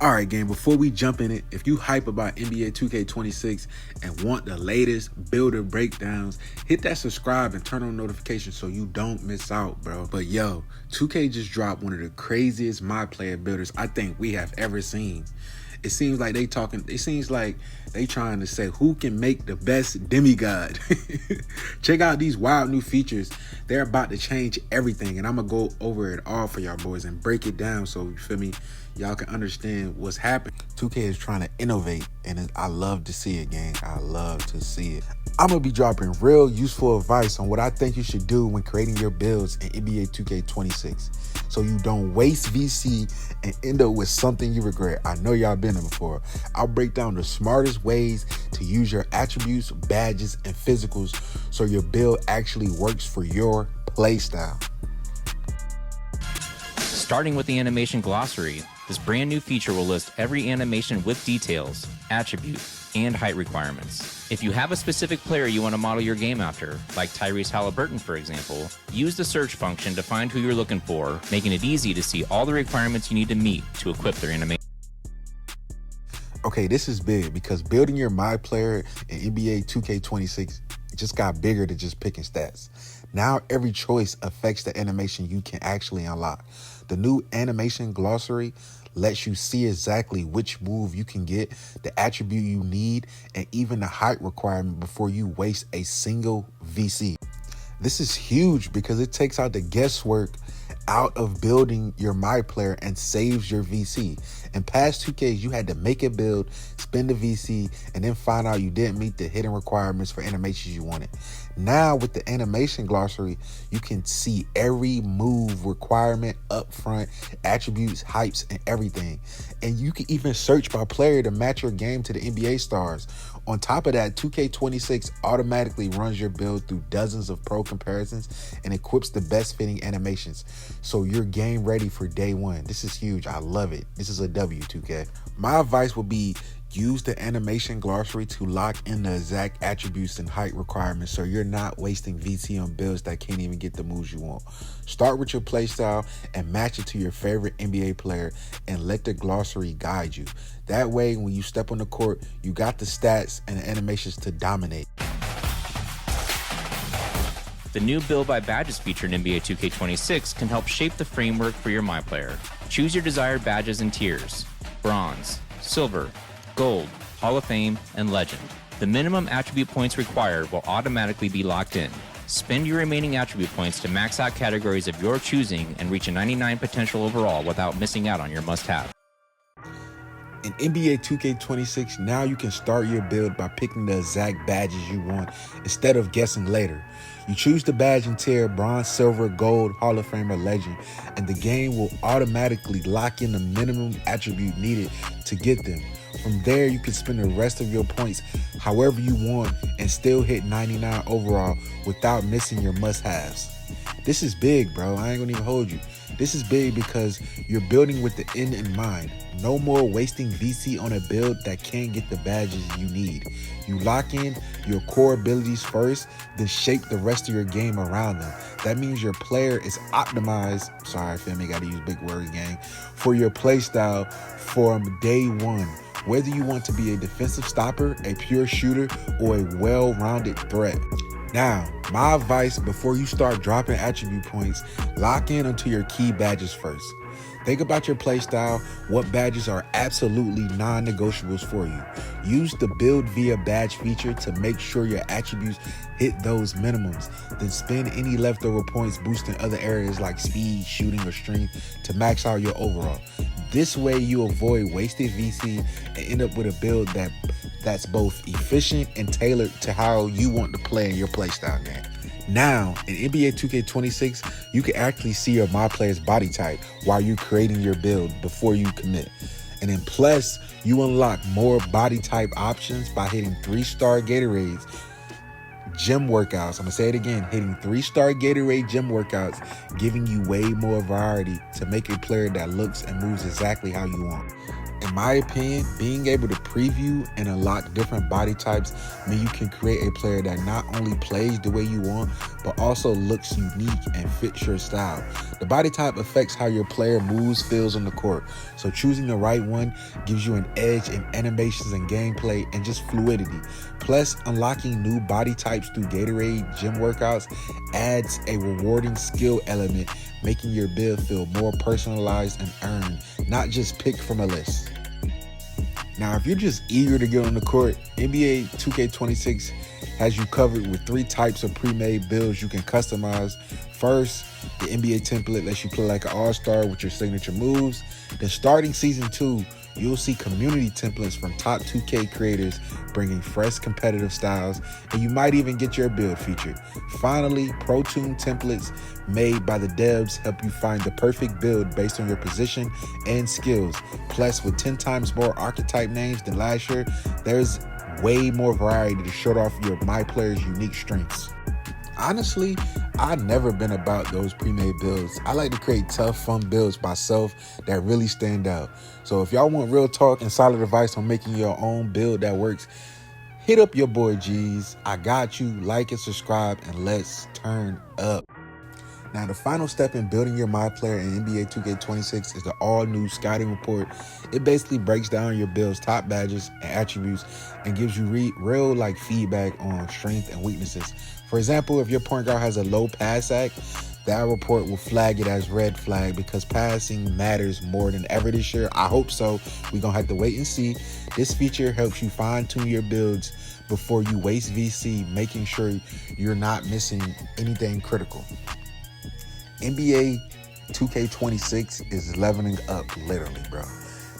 All right, gang, before we jump in it, if you hype about NBA 2K26 and want the latest builder breakdowns, hit that subscribe and turn on notifications so you don't miss out, bro. But yo, 2K just dropped one of the craziest My Player builders I think we have ever seen. It seems like they trying to say who can make the best demigod. Check out these wild new features. They're about to change everything, and I'm gonna go over it all for y'all boys and break it down so you feel me, y'all can understand what's happening. 2K is trying to innovate, and I love to see it, gang. I love to see it. I'm gonna be dropping real useful advice on what I think you should do when creating your builds in NBA 2K26, so you don't waste VC and end up with something you regret. I know y'all been there before. I'll break down the smartest ways to use your attributes, badges, and physicals so your build actually works for your playstyle. Starting with the animation glossary, this brand new feature will list every animation with details, attribute, and height requirements. If you have a specific player you want to model your game after, like Tyrese Halliburton for example, use the search function to find who you're looking for, making it easy to see all the requirements you need to meet to equip their animation. Okay, this is big because building your My Player in NBA 2K26 just got bigger than just picking stats. Now every choice affects the animation you can actually unlock. The new animation glossary lets you see exactly which move you can get, the attribute you need, and even the height requirement before you waste a single VC. This is huge because it takes out the guesswork out of building your My Player and saves your VC. In past 2Ks, you had to make a build, spend the VC, and then find out you didn't meet the hidden requirements for animations you wanted. Now with the animation glossary, you can see every move requirement up front, attributes, hypes, and everything. And you can even search by player to match your game to the NBA stars. On top of that, 2K26 automatically runs your build through dozens of pro comparisons and equips the best fitting animations, so you're game ready for day one. This is huge. I love it. This is a W, 2K. My advice would be use the animation glossary to lock in the exact attributes and height requirements so you're not wasting VC on builds that can't even get the moves you want. Start with your playstyle and match it to your favorite NBA player and let the glossary guide you. That way, when you step on the court, you got the stats and the animations to dominate. The new Build by Badges feature in NBA 2K26 can help shape the framework for your My Player. Choose your desired badges and tiers: Bronze, Silver, Gold, Hall of Fame, and Legend. The minimum attribute points required will automatically be locked in. Spend your remaining attribute points to max out categories of your choosing and reach a 99 potential overall without missing out on your must-have. In NBA 2K26, now you can start your build by picking the exact badges you want instead of guessing later. You choose the badge and tier: Bronze, Silver, Gold, Hall of Fame, or Legend, and the game will automatically lock in the minimum attribute needed to get them. From there, you can spend the rest of your points however you want and still hit 99 overall without missing your must-haves. This is big, bro. I ain't gonna even hold you. This is big because you're building with the end in mind. No more wasting VC on a build that can't get the badges you need. You lock in your core abilities first, then shape the rest of your game around them. That means your player is optimized, sorry fam, I gotta use big words, gang, for your playstyle from day one. Whether you want to be a defensive stopper, a pure shooter, or a well-rounded threat. Now, my advice before you start dropping attribute points, lock in onto your key badges first. Think about your playstyle, what badges are absolutely non-negotiables for you. Use the build via badge feature to make sure your attributes hit those minimums. Then spend any leftover points boosting other areas like speed, shooting, or strength to max out your overall. This way you avoid wasted VC and end up with a build that's both efficient and tailored to how you want to play in your playstyle game. Now, in NBA 2K26, you can actually see your My Player's body type while you're creating your build before you commit. And then plus, you unlock more body type options by hitting 3-star Gatorades gym workouts. I'm gonna say it again, hitting 3-star Gatorade gym workouts, giving you way more variety to make a player that looks and moves exactly how you want. And In my opinion, being able to preview and unlock different body types mean you can create a player that not only plays the way you want, but also looks unique and fits your style. The body type affects how your player moves, feels on the court, so choosing the right one gives you an edge in animations and gameplay and just fluidity. Plus, unlocking new body types through Gatorade gym workouts adds a rewarding skill element, making your build feel more personalized and earned, not just picked from a list. Now, if you're just eager to get on the court, NBA 2K26 has you covered with 3 types of pre-made builds you can customize. First, the NBA template lets you play like an all-star with your signature moves. Then starting season 2, you'll see community templates from top 2K creators bringing fresh competitive styles, and you might even get your build featured. Finally, Pro Toon templates made by the devs help you find the perfect build based on your position and skills. Plus, with 10 times more archetype names than last year, there's way more variety to show off your my player's unique strengths. Honestly, I've never been about those pre-made builds. I like to create tough, fun builds myself that really stand out. So if y'all want real talk and solid advice on making your own build that works, hit up your boy G's. I got you. Like and subscribe, and let's turn up. Now, the final step in building your My Player in NBA 2K26 is the all-new scouting report. It basically breaks down your build's top badges and attributes and gives you real feedback on strength and weaknesses. For example, if your point guard has a low pass act, that report will flag it as red flag because passing matters more than ever this year. I hope so. We're going to have to wait and see. This feature helps you fine-tune your builds before you waste VC, making sure you're not missing anything critical. NBA 2K26 is leveling up, literally, bro.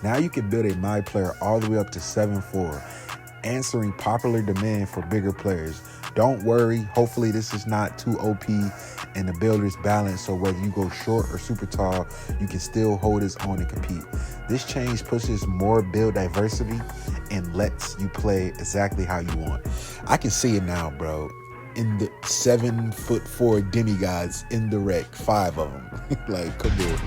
Now you can build a My Player all the way up to 7-4, answering popular demand for bigger players. Don't worry, hopefully this is not too OP and the build is balanced, so whether you go short or super tall, you can still hold its own and compete. This change pushes more build diversity and lets you play exactly how you want. I can see it now, bro. In the 7'4" demigods in the rec, 5 of them. Come on.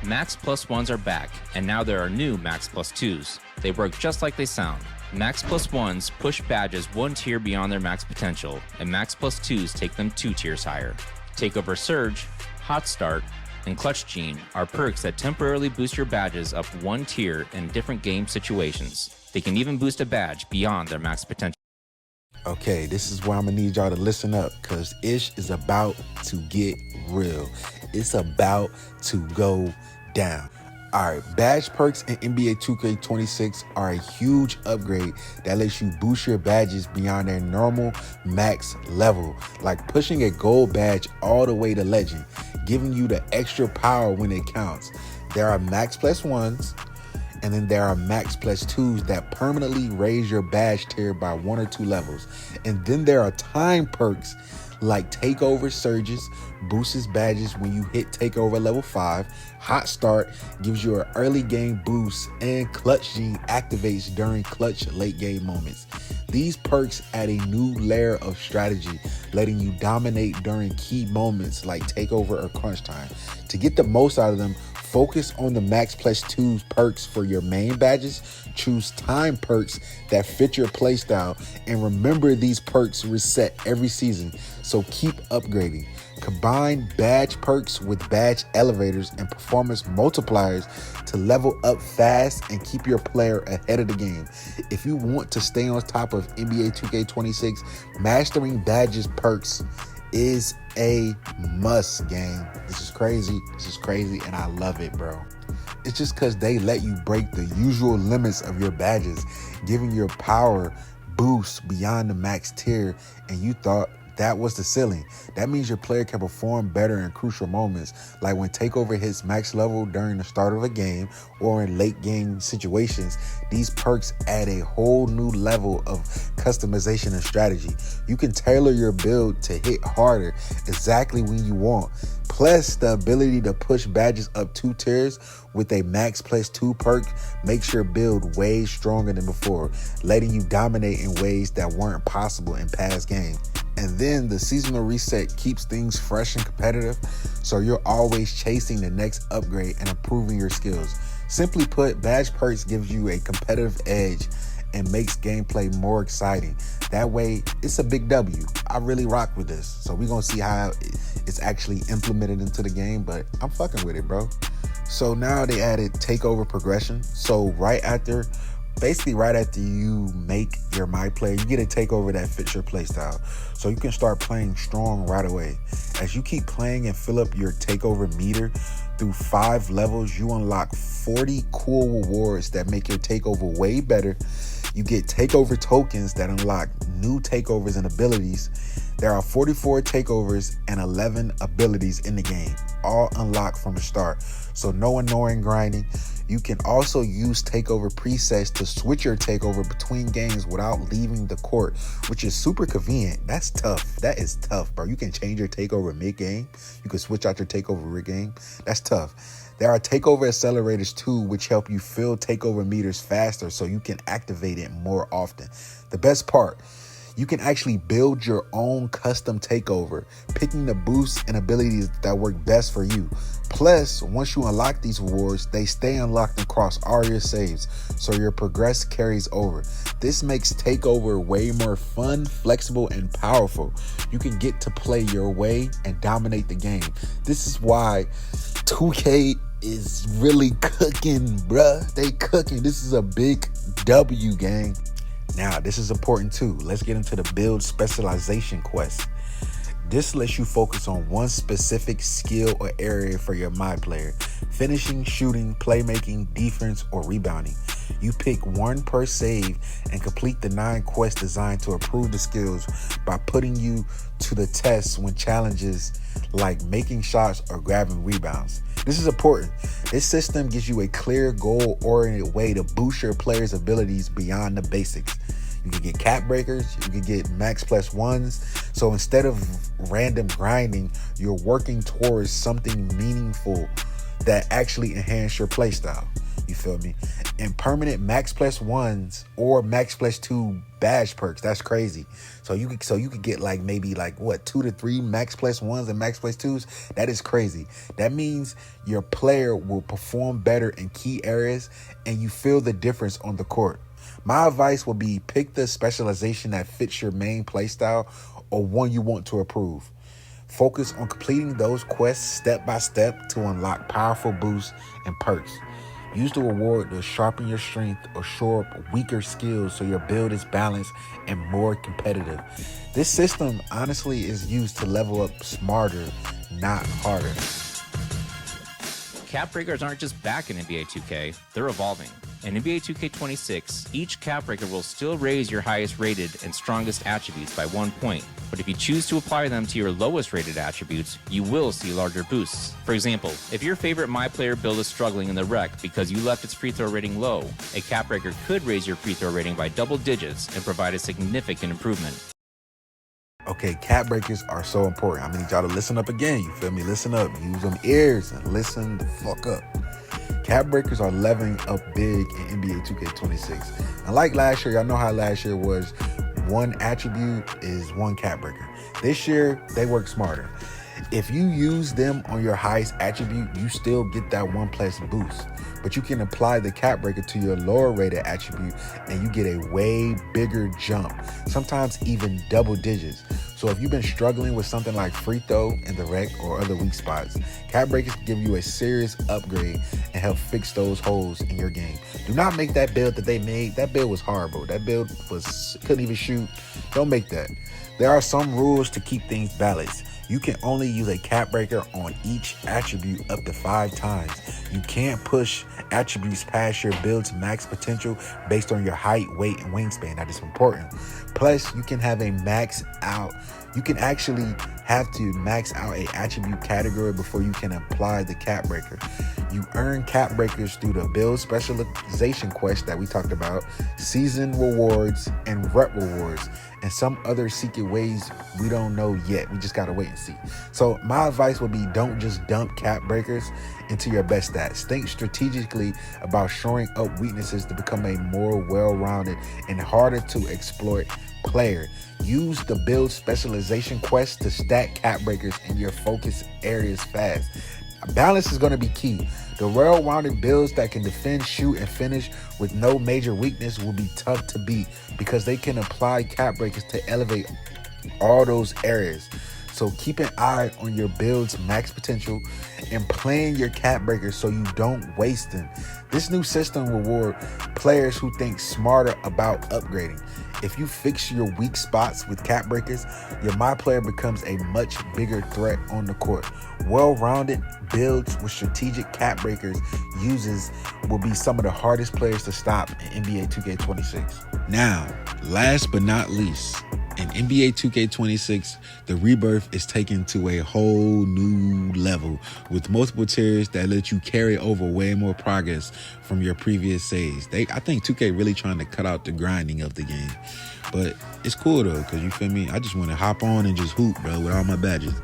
Max Plus 1s are back, and now there are new Max Plus 2s. They work just like they sound. Max Plus 1s push badges 1 tier beyond their max potential, and Max Plus 2s take them 2 tiers higher. Takeover Surge, Hot Start, and Clutch Gene are perks that temporarily boost your badges up 1 tier in different game situations. They can even boost a badge beyond their max potential. Okay, this is where I'm gonna need y'all to listen up, because Ish is about to get real. It's about to go down. All right, badge perks in NBA 2K26 are a huge upgrade that lets you boost your badges beyond their normal max level, like pushing a gold badge all the way to legend, giving you the extra power when it counts. There are Max Plus 1s, and then there are Max Plus 2s that permanently raise your badge tier by 1 or 2 levels. And then there are time perks like Takeover Surges, boosts badges when you hit Takeover level 5, Hot Start gives you an early game boost, and Clutch Gene activates during clutch late game moments. These perks add a new layer of strategy, letting you dominate during key moments like Takeover or Crunch Time. To get the most out of them, focus on the Max Plus 2 perks for your main badges, choose time perks that fit your playstyle, and remember these perks reset every season, so keep upgrading. Combine badge perks with badge elevators and performance multipliers to level up fast and keep your player ahead of the game. If you want to stay on top of NBA 2K26, mastering badges perks is a must, gang. This is crazy, and I love it, bro. It's just because they let you break the usual limits of your badges, giving your power boost beyond the max tier, and you thought that was the ceiling. That means your player can perform better in crucial moments, like when Takeover hits max level during the start of a game or in late game situations. These perks add a whole new level of customization and strategy. You can tailor your build to hit harder exactly when you want. Plus, the ability to push badges up 2 tiers with a Max Plus 2 perk makes your build way stronger than before, letting you dominate in ways that weren't possible in past games. And then the seasonal reset keeps things fresh and competitive, so you're always chasing the next upgrade and improving your skills. Simply put, Badge Perks gives you a competitive edge and makes gameplay more exciting. That way, it's a big W. I really rock with this. So we're gonna see how it's actually implemented into the game, but I'm fucking with it, bro. So now they added takeover progression. So right after you make your My Player, you get a takeover that fits your playstyle. So you can start playing strong right away. As you keep playing and fill up your takeover meter through 5 levels, you unlock 40 cool rewards that make your takeover way better. You get takeover tokens that unlock new takeovers and abilities. There are 44 takeovers and 11 abilities in the game, all unlocked from the start. So no annoying grinding. You can also use takeover presets to switch your takeover between games without leaving the court, which is super convenient. That's tough. That is tough, bro. You can change your takeover mid-game. You can switch out your takeover mid-game. That's tough. There are takeover accelerators too, which help you fill takeover meters faster so you can activate it more often. The best part, you can actually build your own custom takeover, picking the boosts and abilities that work best for you. Plus, once you unlock these rewards, they stay unlocked across all your saves, so your progress carries over. This makes takeover way more fun, flexible, and powerful. You can get to play your way and dominate the game. This is why 2K is really cooking, bruh. They cooking. This is a big W, gang. Now, this is important too. Let's get into the build specialization quest. This lets you focus on one specific skill or area for your My Player: finishing, shooting, playmaking, defense, or rebounding. You pick one per save and complete the 9 quests designed to improve the skills by putting you to the test when challenges like making shots or grabbing rebounds. This is important. This system gives you a clear, goal-oriented way to boost your player's abilities beyond the basics. You can get cap breakers, you can get max plus ones. So instead of random grinding, you're working towards something meaningful that actually enhance your playstyle. You feel me? And permanent max plus ones or max plus 2 badge perks. That's crazy. So you could get maybe 2 to 3 max plus ones and max plus 2s. That is crazy. That means your player will perform better in key areas and you feel the difference on the court. My advice will be pick the specialization that fits your main playstyle or one you want to improve. Focus on completing those quests step by step to unlock powerful boosts and perks. Use the reward to sharpen your strength or shore up weaker skills so your build is balanced and more competitive. This system honestly is used to level up smarter, not harder. Cap breakers aren't just back in NBA 2K, they're evolving. In NBA 2K26, each cap breaker will still raise your highest rated and strongest attributes by 1 point, but if you choose to apply them to your lowest rated attributes, you will see larger boosts. For example, if your favorite My Player build is struggling in the rec because you left its free throw rating low, a cap breaker could raise your free throw rating by double digits and provide a significant improvement. Okay, cap breakers are so important. I need y'all to listen up again. You feel me? Listen up. Use them ears and listen the fuck up. Cap breakers are leveling up big in NBA 2K26. And like last year, y'all know how last year was one attribute is one cap breaker. This year, they work smarter. If you use them on your highest attribute, you still get that 1+ boost. But you can apply the cap breaker to your lower rated attribute and you get a way bigger jump, sometimes even double digits. So if you've been struggling with something like free throw in the rec or other weak spots, cap breakers can give you a serious upgrade and help fix those holes in your game. Do not make that build that they made. That build was horrible. That build couldn't even shoot. Don't make that. There are some rules to keep things balanced. You can only use a cap breaker on each attribute up to 5 times. You can't push attributes past your build's max potential based on your height, weight, and wingspan. That is important. Plus, you can actually have to max out a attribute category before you can apply the cap breaker. You earn cap breakers through the build specialization quest that we talked about, season rewards, and rep rewards. and some other secret ways we don't know yet. We just gotta wait and see. So my advice would be, don't just dump cap breakers into your best stats. Think strategically about shoring up weaknesses to become a more well-rounded and harder to exploit player. Use the build specialization quest to stack cap breakers in your focus areas fast. Balance is going to be key. The well-rounded builds that can defend, shoot, and finish with no major weakness will be tough to beat because they can apply cap breakers to elevate all those areas. So keep an eye on your build's max potential and plan your cap breakers so you don't waste them. This new system reward players who think smarter about upgrading. If you fix your weak spots with cap breakers, your My Player becomes a much bigger threat on the court. Well-rounded builds with strategic cap breakers uses will be some of the hardest players to stop in NBA 2K26. Now, last but not least, in NBA 2K26, the Rebirth is taken to a whole new level with multiple tiers that let you carry over way more progress from your previous saves. I think 2K really trying to cut out the grinding of the game. But it's cool though, because you feel me? I just want to hop on and just hoop, bro, with all my badges.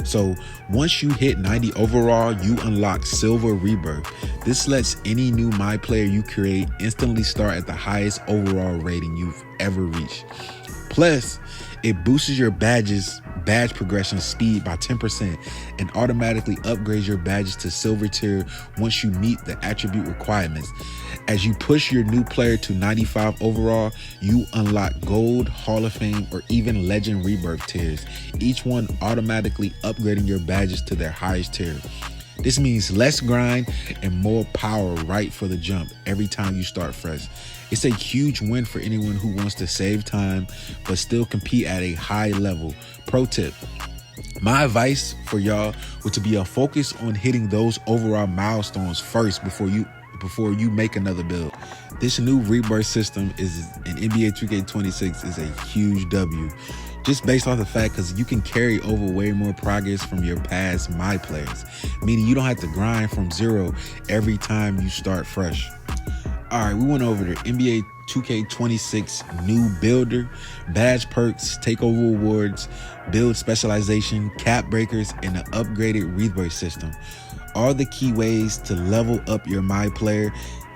So once you hit 90 overall, you unlock Silver Rebirth. This lets any new My Player you create instantly start at the highest overall rating you've ever reached. Plus, it boosts your badge progression speed by 10% and automatically upgrades your badges to silver tier once you meet the attribute requirements. As you push your new player to 95 overall, you unlock gold, Hall of Fame, or even legend rebirth tiers, each one automatically upgrading your badges to their highest tier. This means less grind and more power right for the jump every time you start fresh. It's a huge win for anyone who wants to save time but still compete at a high level. Pro tip: my advice for y'all would to be a focus on hitting those overall milestones first before you make another build. This new rebirth system is in NBA 2K26 is a huge W. Just based off the fact because you can carry over way more progress from your past My Players, meaning you don't have to grind from zero every time you start fresh. All right, we went over the NBA 2K26 new builder, badge perks, takeover awards, build specialization, cap breakers, and an upgraded rebirth system. All the key ways to level up your My Player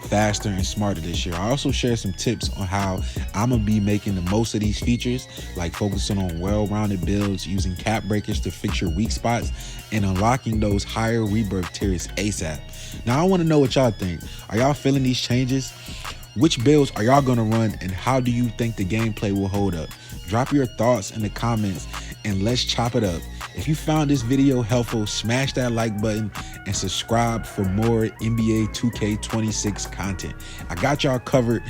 faster and smarter this year. I also share some tips on how I'm gonna be making the most of these features, like focusing on well-rounded builds, using cap breakers to fix your weak spots, and unlocking those higher rebirth tiers ASAP. Now, I want to know what y'all think. Are y'all feeling these changes? Which builds are y'all gonna run, and how do you think the gameplay will hold up? Drop your thoughts in the comments and let's chop it up. If you found this video helpful, smash that like button and subscribe for more NBA 2K26 content. I got y'all covered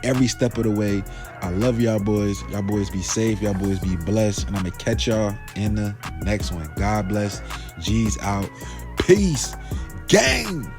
every step of the way. I love y'all boys. Y'all boys be safe. Y'all boys be blessed. And I'm gonna catch y'all in the next one. God bless. G's out. Peace. Gang.